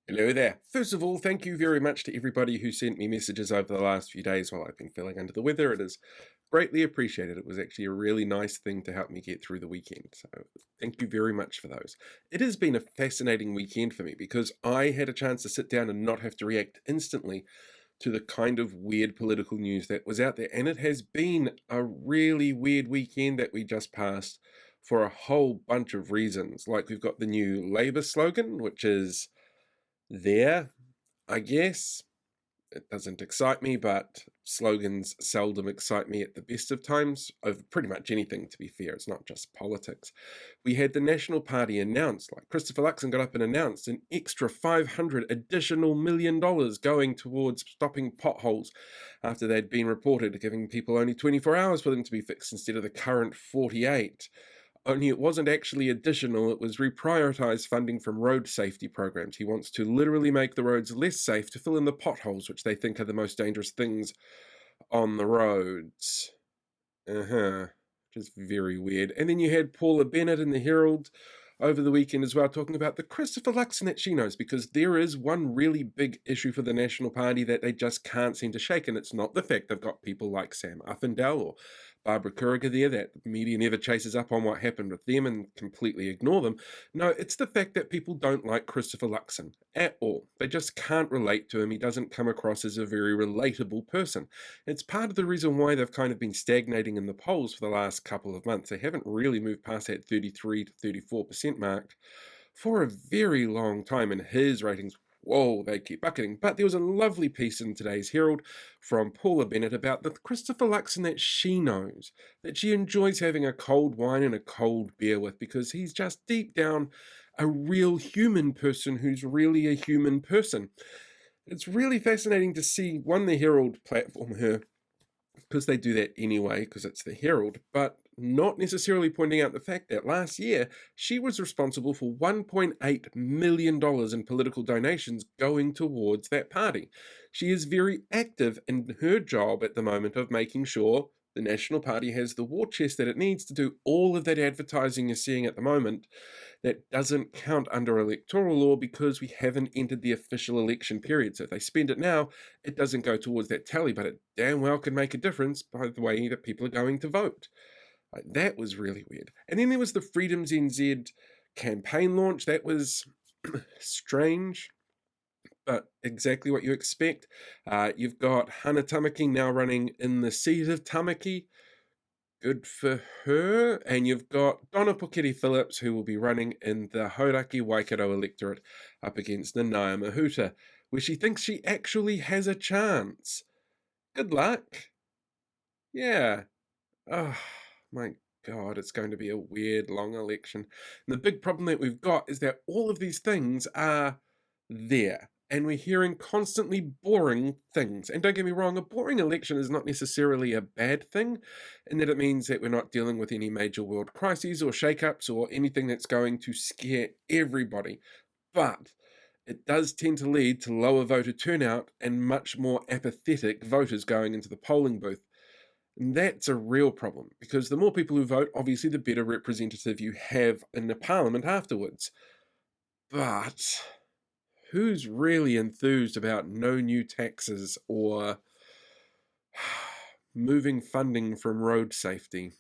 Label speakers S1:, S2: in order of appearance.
S1: Hello there. First of all, thank you very much to everybody who sent me messages over the last few days while I've been feeling under the weather. It is greatly appreciated. It was actually a really nice thing to help me get through the weekend. So thank you very much for those. It has been a fascinating weekend for me because I had a chance to sit down and not have to react instantly to the kind of weird political news that was out there. And it has been a really weird weekend that we just passed for a whole bunch of reasons. Like we've got the new Labour slogan, which is there, I guess. It doesn't excite me, but slogans seldom excite me at the best of times, over pretty much anything, to be fair. It's not just politics. We had the National Party announced, like Christopher Luxon got up and announced an extra 500 additional million dollars going towards stopping potholes after they'd been reported, giving people only 24 hours for them to be fixed instead of the current 48. Only it wasn't actually additional, it was reprioritized funding from road safety programs. He wants to literally make the roads less safe to fill in the potholes, which they think are the most dangerous things on the roads. Which is very weird. And then you had Paula Bennett in the Herald over the weekend as well, talking about the Christopher Luxon that she knows, because there is one really big issue for the National Party that they just can't seem to shake, and it's not the fact they've got people like Sam Uffindell or Barbara Kuriger there, that the media never chases up on what happened with them and completely ignore them. No, it's the fact that people don't like Christopher Luxon at all. They just can't relate to him. He doesn't come across as a very relatable person. It's part of the reason why they've kind of been stagnating in the polls for the last couple of months. They haven't really moved past that 33 to 34% mark for a very long time, and his ratings, whoa, they keep bucketing. But there was a lovely piece in today's Herald from Paula Bennett about the Christopher Luxon that she knows, that she enjoys having a cold wine and a cold beer with, because he's just deep down a real human person who's really a human person. It's really fascinating to see, one, the Herald platform her, because they do that anyway, because it's the Herald, but not necessarily pointing out the fact that last year she was responsible for $1.8 million in political donations going towards that party. She is very active in her job at the moment of making sure the National Party has the war chest that it needs to do all of that advertising you're seeing at the moment that doesn't count under electoral law because we haven't entered the official election period. So if they spend it now, it doesn't go towards that tally, but it damn well could make a difference by the way that people are going to vote. Like, that was really weird. And then there was the Freedoms NZ campaign launch. That was strange, but exactly what you expect. You've got Hannah Tamaki now running in the seat of Tamaki. Good for her. And you've got Donna Puketi Phillips, who will be running in the Hauraki Waikato electorate up against Nanaia Mahuta, where she thinks she actually has a chance. Good luck. Yeah. Oh, my God, it's going to be a weird, long election. And the big problem that we've got is that all of these things are there. And we're hearing constantly boring things. And don't get me wrong, a boring election is not necessarily a bad thing, in that it means that we're not dealing with any major world crises or shakeups or anything that's going to scare everybody. But it does tend to lead to lower voter turnout and much more apathetic voters going into the polling booth. And that's a real problem, because the more people who vote, obviously, the better representative you have in the parliament afterwards. But who's really enthused about no new taxes or moving funding from road safety?